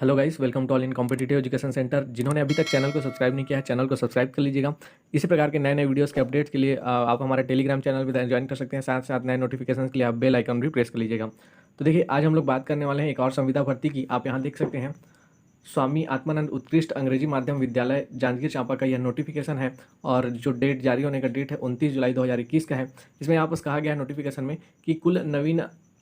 Hello guys, welcome to all in competitive education centre. जिन्होंने अभी तक चैनल को सब्सक्राइब नहीं किया है, चैनल को सब्सक्राइब कर लीजिएगा। इसी प्रकार के नए नए वीडियोस के अपडेट्स के लिए आप हमारे टेलीग्राम चैनल भी ज्वाइन कर सकते हैं। साथ साथ नए नोटिफिकेशन के लिए आप बेल आइकन भी प्रेस कर लीजिएगा। तो देखिए, आज हम लोग बात करने वाले हैं एक और संविदा भर्ती की। आप यहाँ देख सकते हैं, स्वामी आत्मानंद उत्कृष्ट अंग्रेजी माध्यम विद्यालय जांजगीर चांपा का यह नोटिफिकेशन है और जो डेट जारी होने का डेट है 29 जुलाई 2021 का है। इसमें यहाँ पर कहा गया है नोटिफिकेशन में कि कुल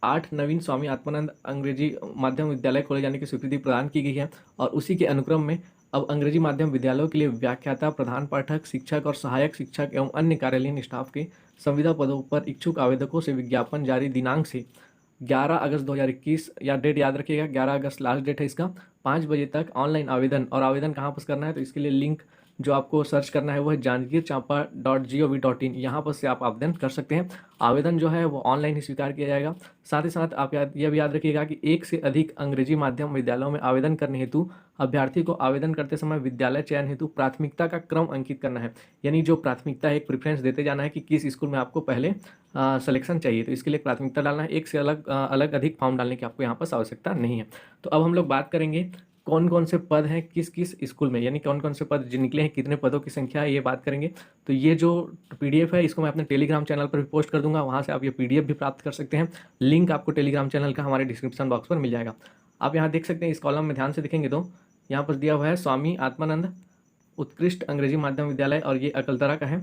8 नवीन स्वामी आत्मानंद अंग्रेजी माध्यम विद्यालय खोले जाने की स्वीकृति प्रदान की गई है और उसी के अनुक्रम में अब अंग्रेजी माध्यम विद्यालयों के लिए व्याख्याता, प्रधान पाठक, शिक्षक और सहायक शिक्षक एवं अन्य कार्यालयीन स्टाफ के संविदा पदों पर इच्छुक आवेदकों से विज्ञापन जारी दिनांक से 11 अगस्त 2021 या डेट याद रखिएगा, 11 अगस्त लास्ट डेट है इसका, 5 बजे तक ऑनलाइन आवेदन। और आवेदन कहाँ पर करना है, तो इसके लिए लिंक जो आपको सर्च करना है वो है jangirchampa.gov.in। यहाँ पर से आप आवेदन कर सकते हैं। आवेदन जो है वो ऑनलाइन ही स्वीकार किया जाएगा। साथ ही साथ आप यह भी याद रखिएगा कि एक से अधिक अंग्रेजी माध्यम विद्यालयों में आवेदन करने हेतु अभ्यर्थी को आवेदन करते समय विद्यालय चयन हेतु प्राथमिकता का क्रम अंकित करना है। यानी जो प्राथमिकता है, एक प्रेफरेंस देते जाना है कि किस स्कूल में आपको पहले सिलेक्शन चाहिए, तो इसके लिए प्राथमिकता डालना है। एक से अलग अधिक फॉर्म डालने की आपको यहाँ पर आवश्यकता नहीं है। तो अब हम लोग बात करेंगे कौन कौन से पद हैं किस किस स्कूल में, यानी कौन कौन से पद जो निकले हैं, कितने पदों की संख्या है, ये बात करेंगे। तो ये जो पीडीएफ है इसको मैं अपने टेलीग्राम चैनल पर भी पोस्ट कर दूंगा, वहाँ से आप ये पीडीएफ भी प्राप्त कर सकते हैं। लिंक आपको टेलीग्राम चैनल का हमारे डिस्क्रिप्शन बॉक्स पर मिल जाएगा। आप यहाँ देख सकते हैं, इस कॉलम में ध्यान से देखेंगे तो यहाँ पर दिया हुआ है स्वामी आत्मानंद उत्कृष्ट अंग्रेजी माध्यम विद्यालय और ये अकलतरा का है।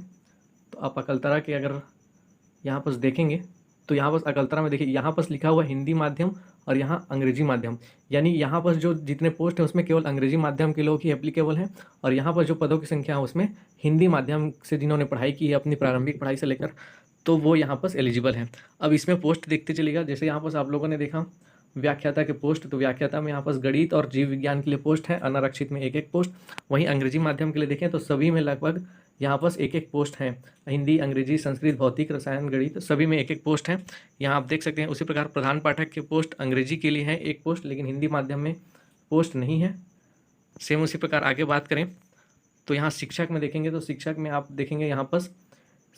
तो आप अकलतरा के अगर यहाँ पर देखेंगे तो यहाँ पर अकलतरा में देखिए, यहाँ पर लिखा हुआ हिंदी माध्यम और यहाँ अंग्रेजी माध्यम, यानी यहाँ पर जो जितने पोस्ट हैं उसमें केवल अंग्रेजी माध्यम के लोग ही एप्लीकेबल हैं। और यहाँ पर जो पदों की संख्या है उसमें हिंदी माध्यम से जिन्होंने पढ़ाई की है अपनी प्रारंभिक पढ़ाई से लेकर, तो वो यहाँ पर एलिजिबल हैं। अब इसमें पोस्ट देखते चलिएगा। जैसे यहाँ पर आप लोगों ने देखा व्याख्याता के पोस्ट, तो व्याख्याता में यहाँ पर गणित और जीव विज्ञान के लिए पोस्ट है, अनारक्षित में एक एक पोस्ट। वहीं अंग्रेजी माध्यम के लिए देखें तो सभी में लगभग यहाँ पर एक एक पोस्ट है। हिंदी, अंग्रेजी, संस्कृत, भौतिक, रसायन, गणित सभी में एक एक पोस्ट है, यहाँ आप देख सकते हैं। उसी प्रकार प्रधान पाठक के पोस्ट अंग्रेजी के लिए है एक पोस्ट, लेकिन हिंदी माध्यम में पोस्ट नहीं है। सेम उसी प्रकार आगे बात करें तो यहाँ शिक्षक में देखेंगे तो शिक्षक में आप देखेंगे यहाँ पर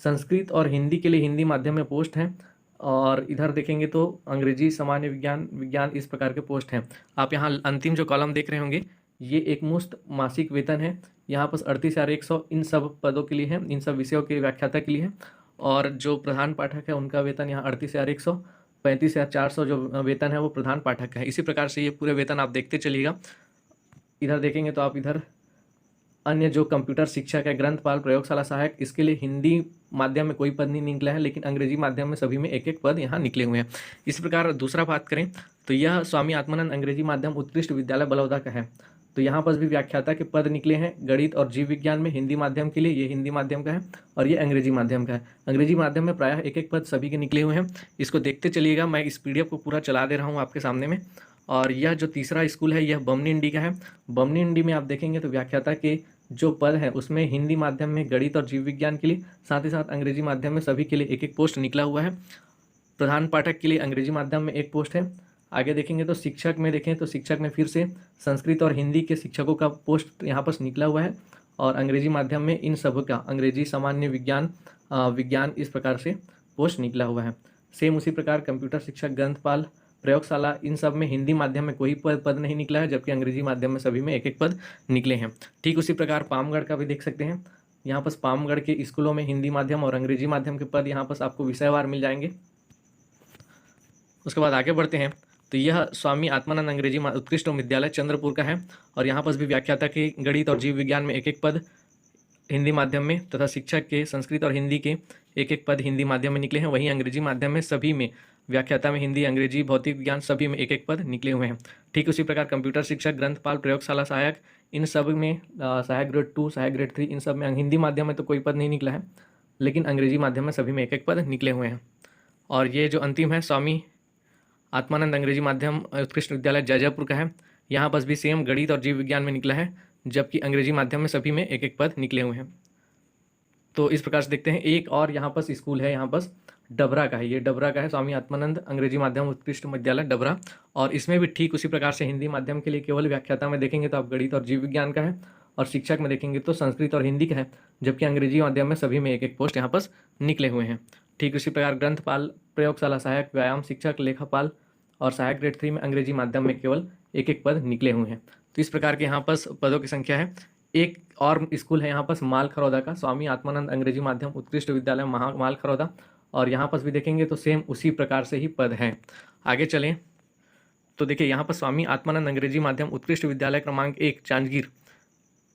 संस्कृत और हिंदी के लिए हिंदी माध्यम में पोस्ट है। और इधर देखेंगे तो अंग्रेजी, सामान्य विज्ञान इस प्रकार के पोस्ट हैं। आप यहाँ अंतिम जो कॉलम देख रहे होंगे ये एक मुश्त मासिक वेतन है। यहाँ पर 38,100 इन सब पदों के लिए है, इन सब विषयों के व्याख्याता के लिए है। और जो प्रधान पाठक है उनका वेतन यहाँ 38,100, 35,400 जो वेतन है वो प्रधान पाठक का है। इसी प्रकार से ये पूरे वेतन आप देखते चलिएगा। इधर देखेंगे तो आप इधर अन्य जो कंप्यूटर शिक्षक है, ग्रंथपाल, प्रयोगशाला सहायक, इसके लिए हिंदी माध्यम में कोई पद नहीं निकला है, लेकिन अंग्रेजी माध्यम में सभी में एक एक पद यहाँ निकले हुए हैं। इस प्रकार दूसरा बात करें तो यह स्वामी आत्मानंद अंग्रेजी माध्यम उत्कृष्ट विद्यालय बलौदा का है। तो यहाँ पर भी व्याख्याता के पद निकले हैं गणित और जीव विज्ञान में हिंदी माध्यम के लिए, ये हिंदी माध्यम का है और ये अंग्रेजी माध्यम का है। अंग्रेजी माध्यम में प्रायः एक एक पद सभी के निकले हुए हैं। इसको देखते चलिएगा, मैं इस पीडीएफ को पूरा चला दे रहा हूँ आपके सामने में। और यह जो तीसरा स्कूल है यह बमनी इंडी का है। बमनी इंडी में आप देखेंगे तो व्याख्याता के जो पद है उसमें हिंदी माध्यम में गणित और जीव विज्ञान के लिए, साथ ही साथ अंग्रेजी माध्यम में सभी के लिए एक एक पोस्ट निकला हुआ है। प्रधान पाठक के लिए अंग्रेजी माध्यम में एक पोस्ट है। आगे देखेंगे तो शिक्षक में देखें तो शिक्षक में फिर से संस्कृत और हिंदी के शिक्षकों का पोस्ट यहाँ पर निकला हुआ है। और अंग्रेजी माध्यम में इन सब का अंग्रेजी, सामान्य विज्ञान इस प्रकार से पोस्ट निकला हुआ है। सेम उसी प्रकार कंप्यूटर शिक्षक, ग्रंथपाल, प्रयोगशाला, इन सब में हिंदी माध्यम में कोई पद नहीं निकला है, जबकि अंग्रेजी माध्यम में सभी में एक एक पद निकले हैं। ठीक उसी प्रकार पामगढ़ का भी देख सकते हैं। यहाँ पर पामगढ़ के स्कूलों में हिंदी माध्यम और अंग्रेजी माध्यम के पद यहाँ पर आपको विषयवार मिल जाएंगे। उसके बाद आगे बढ़ते हैं तो यह स्वामी आत्मानंद अंग्रेजी उत्कृष्ट विद्यालय चंद्रपुर का है। और यहाँ पर भी व्याख्याता के गणित और जीव विज्ञान में एक एक पद हिंदी माध्यम में तथा शिक्षक के संस्कृत और हिंदी के एक एक पद हिंदी माध्यम में निकले हैं। वहीं अंग्रेजी माध्यम में सभी में व्याख्याता में हिंदी, अंग्रेजी, भौतिक विज्ञान सभी में एक एक पद निकले हुए हैं। ठीक उसी प्रकार कंप्यूटर शिक्षक, ग्रंथपाल, प्रयोगशाला सहायक, इन सब में सहायक ग्रेड 2, सहायक ग्रेड 3, इन सब में हिंदी माध्यम में तो कोई पद नहीं निकला है, लेकिन अंग्रेजी माध्यम में सभी में एक एक पद निकले हुए हैं। और ये जो अंतिम है स्वामी आत्मानंद अंग्रेजी माध्यम उत्कृष्ट विद्यालय जयजयपुर का है। यहाँ पर भी सेम गणित और जीव विज्ञान में निकला है, जबकि अंग्रेजी माध्यम में सभी में एक एक पद निकले हुए हैं। तो इस प्रकार से देखते हैं। एक और यहाँ पर स्कूल है, यहाँ पर डबरा का है, ये डबरा का है, स्वामी आत्मानंद अंग्रेजी माध्यम उत्कृष्ट विद्यालय डबरा। और इसमें भी ठीक उसी प्रकार से हिंदी माध्यम के लिए केवल व्याख्याता में देखेंगे तो आप गणित और जीव विज्ञान का है, और शिक्षक में देखेंगे तो संस्कृत और हिंदी का है, जबकि अंग्रेजी माध्यम में सभी में एक एक पोस्ट यहाँ पर निकले हुए हैं। ठीक उसी प्रकार ग्रंथपाल, प्रयोगशाला सहायक, व्यायाम शिक्षक, लेखापाल और सहायक ग्रेड 3 में अंग्रेजी माध्यम में केवल एक एक पद निकले हुए हैं। तो इस प्रकार के यहाँ पर पदों की संख्या है। एक और स्कूल है यहाँ पर माल खरौदा का, स्वामी आत्मानंद अंग्रेजी माध्यम उत्कृष्ट विद्यालय माल खरौदा, और यहाँ पर भी देखेंगे तो सेम उसी प्रकार से ही पद हैं। आगे चलें तो देखिए यहाँ पर स्वामी आत्मानंद अंग्रेजी माध्यम उत्कृष्ट विद्यालय क्रमांक 1 जांजगीर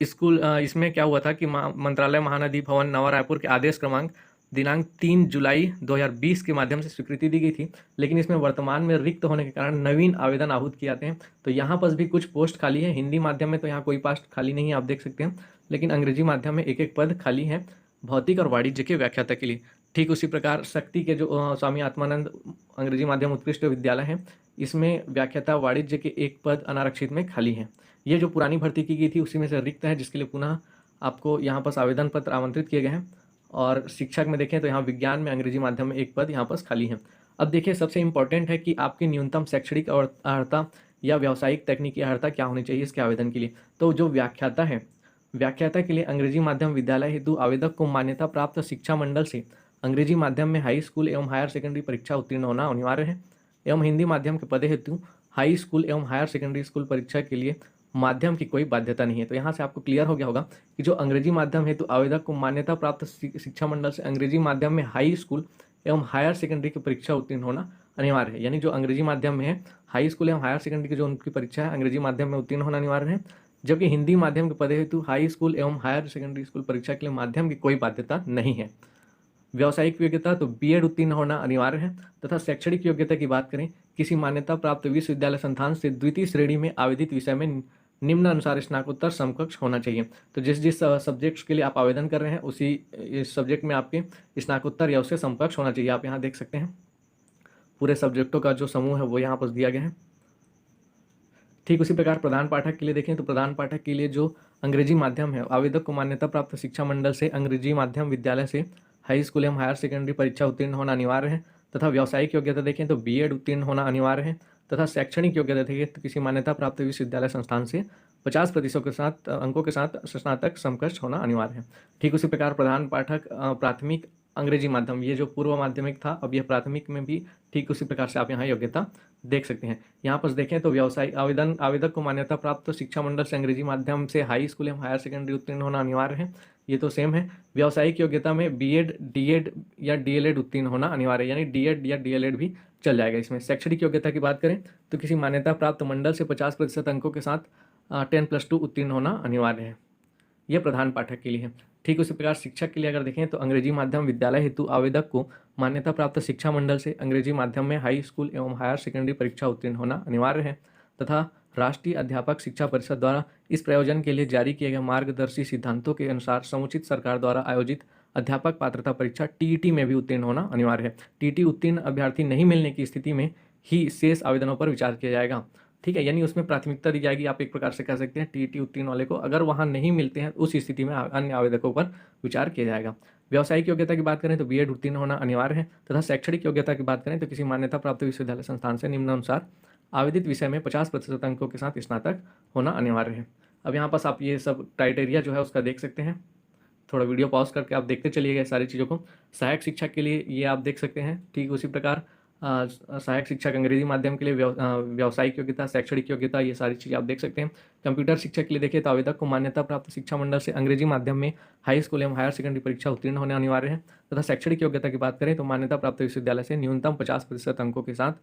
स्कूल, इसमें क्या हुआ था कि मंत्रालय महानदी भवन नवा रायपुर के आदेश क्रमांक दिनांक 3 जुलाई 2020 के माध्यम से स्वीकृति दी गई थी, लेकिन इसमें वर्तमान में रिक्त होने के कारण नवीन आवेदन आहूत किए जाते हैं। तो यहाँ पर भी कुछ पोस्ट खाली है। हिंदी माध्यम में तो यहाँ कोई पोस्ट खाली नहीं है, आप देख सकते हैं, लेकिन अंग्रेजी माध्यम में एक एक पद खाली है भौतिक और वाणिज्य के व्याख्याता के लिए। ठीक उसी प्रकार शक्ति के जो स्वामी आत्मानंद अंग्रेजी माध्यम उत्कृष्ट विद्यालय है, इसमें व्याख्याता वाणिज्य के एक पद अनारक्षित में खाली है। ये जो पुरानी भर्ती की गई थी उसी में से रिक्त है, जिसके लिए पुनः आपको यहाँ पर आवेदन पत्र आमंत्रित किए गए हैं। और शिक्षक में देखें तो यहाँ विज्ञान में अंग्रेजी माध्यम में एक पद यहाँ पर खाली है। अब देखिए सबसे इंपॉर्टेंट है कि आपकी न्यूनतम शैक्षणिक और अर्हता या व्यावसायिक तकनीकी अर्हता क्या होनी चाहिए इसके आवेदन के लिए। तो जो व्याख्याता है, व्याख्याता के लिए अंग्रेजी माध्यम विद्यालय हेतु आवेदक को मान्यता प्राप्त शिक्षा मंडल से अंग्रेजी माध्यम में हाई स्कूल एवं हायर सेकेंडरी परीक्षा उत्तीर्ण होना अनिवार्य है, एवं हिंदी माध्यम के पदे हेतु हाई स्कूल एवं हायर सेकेंडरी स्कूल परीक्षा के लिए माध्यम की कोई बाध्यता नहीं है। तो यहाँ से आपको क्लियर हो गया होगा कि जो अंग्रेजी माध्यम हेतु आवेदक को मान्यता प्राप्त शिक्षा मंडल से अंग्रेजी माध्यम में हाई स्कूल एवं हायर सेकेंडरी की परीक्षा उत्तीर्ण होना अनिवार्य है। यानी जो अंग्रेजी माध्यम में है हाई स्कूल एवं हायर सेकेंडरी की जो उनकी परीक्षा है अंग्रेजी माध्यम में उत्तीर्ण होना अनिवार्य है, जबकि हिंदी माध्यम के पदे हेतु हाई स्कूल एवं हायर सेकेंडरी स्कूल परीक्षा के लिए माध्यम की कोई बाध्यता नहीं है। व्यावसायिक योग्यता तो बीएड उत्तीर्ण होना अनिवार्य है, तथा शैक्षणिक योग्यता की बात करें किसी मान्यता प्राप्त विश्वविद्यालय संस्थान से द्वितीय श्रेणी में आवेदित विषय में निम्न अनुसार स्नातकोत्तर समकक्ष होना चाहिए। तो जिस सब्जेक्ट्स के लिए आप आवेदन कर रहे हैं उसी इस सब्जेक्ट में आपके स्नातकोत्तर या उससे समकक्ष होना चाहिए। आप यहाँ देख सकते हैं पूरे सब्जेक्टों का जो समूह है वो यहाँ पर दिया गया है। ठीक उसी प्रकार प्रधान पाठक के लिए देखें तो प्रधान पाठक के लिए जो अंग्रेजी माध्यम है, आवेदक को मान्यता प्राप्त शिक्षा मंडल से अंग्रेजी माध्यम विद्यालय से हाई स्कूल एवं हायर सेकेंडरी परीक्षा उत्तीर्ण होना अनिवार्य है, तथा व्यावसायिक योग्यता देखें तो बीएड उत्तीर्ण होना अनिवार्य है, तथा शैक्षणिक योग्यता देखें तो किसी मान्यता प्राप्त विश्वविद्यालय संस्थान से 50% के साथ अंकों के साथ स्नातक समकक्ष होना अनिवार्य है। ठीक उसी प्रकार प्रधान पाठक प्राथमिक अंग्रेजी माध्यम, ये जो पूर्व माध्यमिक था अब यह प्राथमिक में भी ठीक उसी प्रकार से आप यहाँ योग्यता देख सकते हैं। यहाँ पर देखें तो व्यवसायिक आवेदक को मान्यता प्राप्त शिक्षा मंडल से अंग्रेजी माध्यम से हाई स्कूल एवं हायर सेकेंडरी उत्तीर्ण होना अनिवार्य है, ये तो सेम है। व्यावसायिक योग्यता में बीएड, डीएड या डीएलएड उत्तीर्ण होना अनिवार्य है, यानी डीएड या डीएलएड भी चल जाएगा इसमें। शैक्षणिक योग्यता की बात करें तो किसी मान्यता प्राप्त मंडल से 50% अंकों के साथ 10+2 उत्तीर्ण होना अनिवार्य है, यह प्रधान पाठक के लिए है। ठीक उसी प्रकार शिक्षक के लिए अगर देखें तो अंग्रेजी माध्यम विद्यालय हेतु आवेदक को मान्यता प्राप्त शिक्षा मंडल से अंग्रेजी माध्यम में हाई स्कूल एवं हायर सेकेंडरी परीक्षा उत्तीर्ण होना अनिवार्य है, तथा राष्ट्रीय अध्यापक शिक्षा परिषद द्वारा इस प्रयोजन के लिए जारी किए गए मार्गदर्शी सिद्धांतों के अनुसार समुचित सरकार द्वारा आयोजित अध्यापक पात्रता परीक्षा टीईटी में भी उत्तीर्ण होना अनिवार्य है। टीईटी उत्तीर्ण अभ्यर्थी नहीं मिलने की स्थिति में ही शेष आवेदनों पर विचार किया जाएगा। ठीक है, यानी उसमें प्राथमिकता दी जाएगी, आप एक प्रकार से कह सकते हैं टीईटी उत्तीर्ण वाले को। अगर वहाँ नहीं मिलते हैं उस स्थिति में अन्य आवेदकों पर विचार किया जाएगा। व्यावसायिक योग्यता की बात करें तो बीएड उत्तीर्ण होना अनिवार्य है, तथा शैक्षणिक योग्यता की बात करें तो किसी मान्यता प्राप्त विश्वविद्यालय संस्थान से निम्नानुसार आवेदित विषय में 50% अंकों के साथ स्नातक होना अनिवार्य है। अब यहाँ पास आप ये सब क्राइटेरिया जो है उसका देख सकते हैं। थोड़ा वीडियो पॉज करके आप देखते चलिएगा सारी चीज़ों को। सहायक शिक्षक के लिए ये आप देख सकते हैं। ठीक उसी प्रकार सहायक शिक्षक अंग्रेजी माध्यम के लिए व्यावसायिक योग्यता, शैक्षणिक योग्यता, ये सारी चीज़ें आप देख सकते हैं। कंप्यूटर शिक्षक के लिए देखिए तो आवेदक को मान्यता प्राप्त शिक्षा मंडल से अंग्रेजी माध्यम में हाई स्कूल एवं हायर सेकेंडरी परीक्षा उत्तीर्ण होने अनिवार्य है, तथा शैक्षणिक योग्यता की बात करें तो मान्यता प्राप्त विश्वविद्यालय से न्यूनतम 50% अंकों के साथ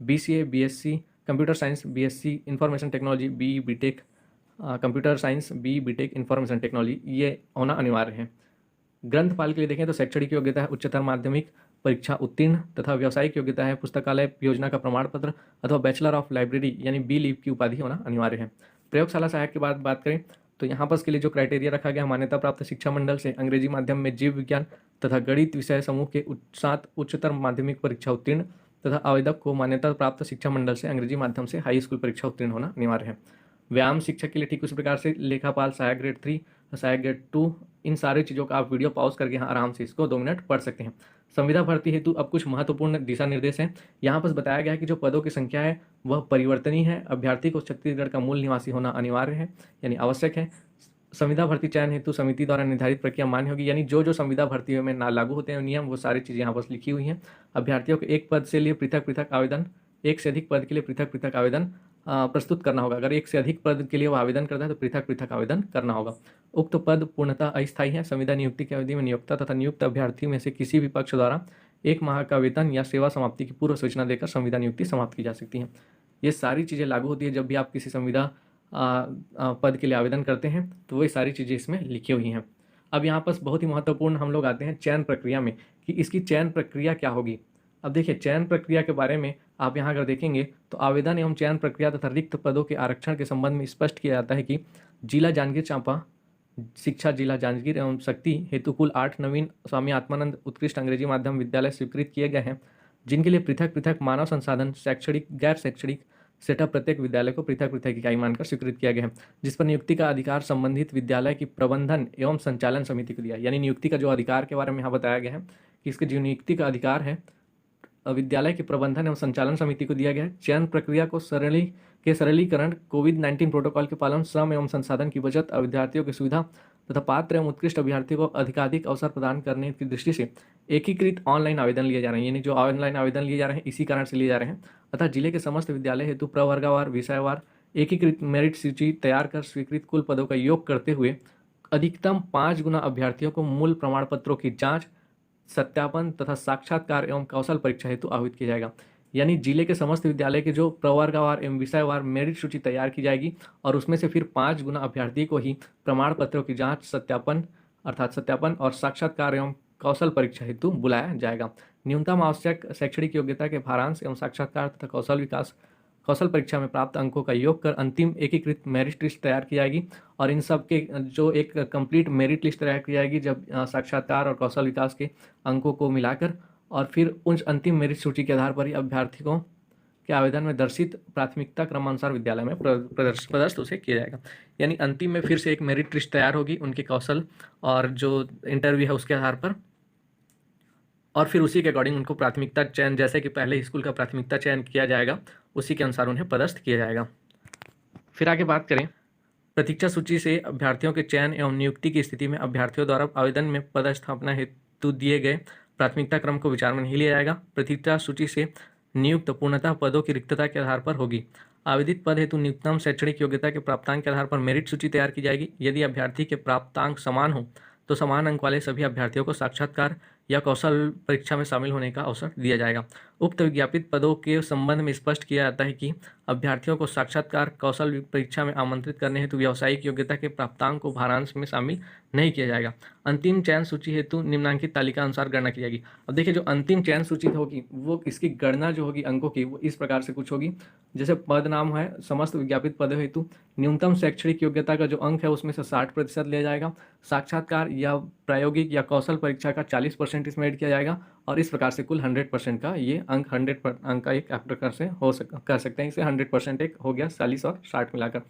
BCA, BSc computer science, BSc information technology, BE BTech computer science, BE BTech information technology, ये होना अनिवार्य है। ग्रंथपाल के लिए देखें तो शैक्षणिक योग्यता है उच्चतर माध्यमिक परीक्षा उत्तीर्ण, तथा व्यावसायिक योग्यता है पुस्तकालय योजना का प्रमाण पत्र अथवा बैचलर ऑफ लाइब्रेरी यानी BLib की उपाधि होना अनिवार्य है। प्रयोगशाला सहायक की बात करें तो यहाँ पर इसके लिए जो क्राइटेरिया रखा गया, मान्यता प्राप्त शिक्षा मंडल से अंग्रेजी माध्यम में जीव विज्ञान तथा गणित विषय समूह के साथ उच्चतर माध्यमिक परीक्षा उत्तीर्ण, तथा आवेदक को मान्यता प्राप्त शिक्षा मंडल से अंग्रेजी माध्यम से हाई स्कूल परीक्षा उत्तीर्ण होना अनिवार्य है। व्यायाम शिक्षक के लिए ठीक उसी प्रकार से लेखापाल सहायक ग्रेड 3, सहायक ग्रेड 2, इन सारी चीज़ों का आप वीडियो पॉज करके यहाँ आराम से इसको 2 मिनट पढ़ सकते हैं। संविदा भर्ती हेतु अब कुछ महत्वपूर्ण दिशा निर्देश हैं। यहाँ पर बताया गया है कि जो पदों की संख्या है वह परिवर्तनीय है। अभ्यर्थी को छत्तीसगढ़ का मूल निवासी होना अनिवार्य है, यानी आवश्यक है। संविदा भर्ती चयन हेतु समिति द्वारा निर्धारित प्रक्रिया मान्य होगी, यानी जो संविदा भर्ती में ना लागू होते हैं नियम, वो सारी चीज़ें यहाँ पर लिखी हुई हैं। अभ्यर्थियों को एक पद से लिए पृथक पृथक आवेदन, एक से अधिक पद के लिए पृथक पृथक आवेदन प्रस्तुत करना होगा। अगर एक से अधिक पद के लिए वो आवेदन करता है तो पृथक पृथक आवेदन करना होगा। उक्त पद पूर्णतः अस्थायी है। संविदा नियुक्ति की अवधि में नियोक्ता तथा नियुक्त अभ्यर्थी में से किसी भी पक्ष द्वारा 1 माह का वेतन या सेवा समाप्ति की पूर्व सूचना देकर संविदा नियुक्ति समाप्त की जा सकती है। ये सारी चीज़ें लागू होती है जब भी आप किसी संविदा पद के लिए आवेदन करते हैं, तो वही सारी चीज़ें इसमें लिखी हुई हैं। अब यहाँ पर बहुत ही महत्वपूर्ण हम लोग आते हैं चयन प्रक्रिया में, कि इसकी चयन प्रक्रिया क्या होगी। अब देखिए, चयन प्रक्रिया के बारे में आप यहाँ अगर देखेंगे तो आवेदन एवं चयन प्रक्रिया तथा रिक्त पदों के आरक्षण के संबंध में स्पष्ट किया जाता है कि जिला जांजगीर चांपा शिक्षा जिला जांजगीर एवं शक्ति हेतु कुल 8 नवीन स्वामी आत्मानंद उत्कृष्ट अंग्रेजी माध्यम विद्यालय स्वीकृत किए गए हैं, जिनके लिए पृथक पृथक मानव संसाधन, शैक्षणिक, गैर शैक्षणिक सेटअप प्रत्येक विद्यालय को पृथक पृथक इकाई मानकर स्वीकृत किया गया है, जिस पर नियुक्ति का अधिकार संबंधित विद्यालय की प्रबंधन एवं संचालन समिति को दिया। यानी नियुक्ति का जो अधिकार के बारे में यहाँ बताया गया है कि इसके जो नियुक्ति का अधिकार है विद्यालय के प्रबंधन एवं संचालन समिति को दिया गया है। चयन प्रक्रिया को सरलीकरण, कोविड-19 प्रोटोकॉल के पालन, श्रम एवं संसाधन की बचत, विद्यार्थियों की सुविधा तथा पात्र एवं उत्कृष्ट अभ्यर्थियों को अधिकाधिक अवसर प्रदान करने की दृष्टि से एकीकृत ऑनलाइन आवेदन लिए जा रहे हैं। यानी जो ऑनलाइन आवेदन लिए जा रहे हैं इसी कारण से लिए जा रहे हैं। अतः जिले के समस्त विद्यालय हेतु प्रवर्गवार, विषयवार एकीकृत मेरिट सूची तैयार कर स्वीकृत कुल पदों का योग करते हुए अधिकतम 5 गुना अभ्यर्थियों को मूल प्रमाण पत्रों की जाँच, सत्यापन तथा साक्षात्कार एवं कौशल परीक्षा हेतु आहूत किया जाएगा। यानी जिले के समस्त विद्यालय के जो प्रवर्गवार एवं विषयवार मेरिट सूची तैयार की जाएगी और उसमें से फिर 5 गुना अभ्यर्थी को ही प्रमाण पत्रों की जांच, सत्यापन और साक्षात्कार एवं कौशल परीक्षा हेतु बुलाया जाएगा। न्यूनतम आवश्यक शैक्षणिक योग्यता के भारांश एवं साक्षात्कार तथा कौशल परीक्षा में प्राप्त अंकों का योग कर अंतिम एकीकृत मेरिट लिस्ट तैयार की जाएगी और इन सब के जो एक कंप्लीट मेरिट लिस्ट तैयार की जाएगी जब साक्षात्कार और कौशल विकास के अंकों को मिलाकर, और फिर उन अंतिम मेरिट सूची के आधार पर ही अभ्यर्थियों के आवेदन में दर्शित प्राथमिकता क्रमानुसार विद्यालय में प्रदर्शित उसे किया जाएगा। यानी अंतिम में फिर से एक मेरिट लिस्ट तैयार होगी उनके कौशल और जो इंटरव्यू है उसके आधार पर, और फिर उसी के अकॉर्डिंग उनको प्राथमिकता चयन, जैसे कि पहले स्कूल का प्राथमिकता चयन किया जाएगा उसी के अनुसार उन्हें पदस्थ किया जाएगा। फिर आगे बात करें, प्रतीक्षा सूची से अभ्यर्थियों के चयन एवं नियुक्ति की स्थिति में अभ्यर्थियों द्वारा आवेदन में पदस्थापना हेतु दिए गए प्राथमिकता क्रम को विचार में नहीं लिया जाएगा। प्रतीक्षा सूची से नियुक्त पूर्णतः पदों की रिक्तता के आधार पर होगी। आवेदित पद हेतु न्यूनतम शैक्षणिक योग्यता के प्राप्तांक के आधार पर मेरिट सूची तैयार की जाएगी। यदि अभ्यर्थी के प्राप्तांक समान हो तो समान अंक वाले सभी अभ्यर्थियों को साक्षात्कार या कौशल परीक्षा में शामिल होने का अवसर दिया जाएगा। उक्त विज्ञापित पदों के संबंध में स्पष्ट किया जाता है कि अभ्यर्थियों को साक्षात्कार, कौशल परीक्षा में आमंत्रित करने हेतु व्यावसायिक योग्यता के प्राप्तांक को भारांश में शामिल नहीं किया जाएगा। अंतिम चयन सूची हेतु निम्नांकित तालिका अनुसार गणना की जाएगी। अब देखिए, जो अंतिम चयन सूची होगी वो इसकी गणना जो होगी अंकों की वो इस प्रकार से कुछ होगी। जैसे पद नाम है, समस्त विज्ञापित पदों हेतु न्यूनतम शैक्षणिक योग्यता का जो अंक है उसमें से 60% लिया जाएगा। साक्षात्कार या प्रायोगिक या कौशल परीक्षा का 40% इसमें ऐड किया जाएगा और इस प्रकार से कुल 100% का ये अंक 100 अंक का एक प्रकार से कर सकते हैं। इसे 100% एक हो गया 40 और 60 मिलाकर।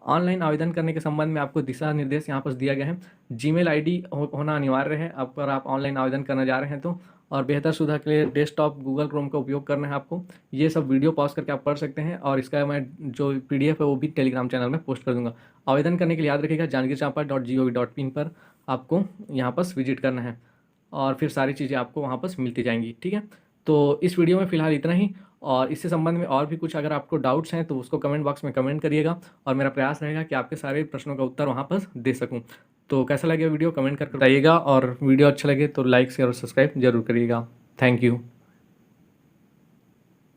ऑनलाइन आवेदन करने के संबंध में आपको दिशा निर्देश यहाँ पर दिया गया है। जीमेल आईडी होना अनिवार्य है अगर आप ऑनलाइन आवेदन करने जा रहे हैं तो, और बेहतर सुविधा के लिए डेस्कटॉप गूगल क्रोम का उपयोग करना है आपको। ये सब वीडियो पॉज करके आप पढ़ सकते हैं और इसका मैं जो PDF है वो भी टेलीग्राम चैनल में पोस्ट कर दूंगा। आवेदन करने के लिए याद रखिएगा janagirchampa.gov.in पर आपको यहाँ पर विजिट करना है और फिर सारी चीज़ें आपको वहाँ पर मिलती जाएंगी। ठीक है, तो इस वीडियो में फ़िलहाल इतना ही, और इससे संबंध में और भी कुछ अगर आपको डाउट्स हैं तो उसको कमेंट बॉक्स में कमेंट करिएगा और मेरा प्रयास रहेगा कि आपके सारे प्रश्नों का उत्तर वहाँ पर दे सकूँ। तो कैसा लगे वीडियो कमेंट करके बताइएगा, और वीडियो अच्छा लगे तो लाइक शेयर और सब्सक्राइब जरूर करिएगा। Thank you.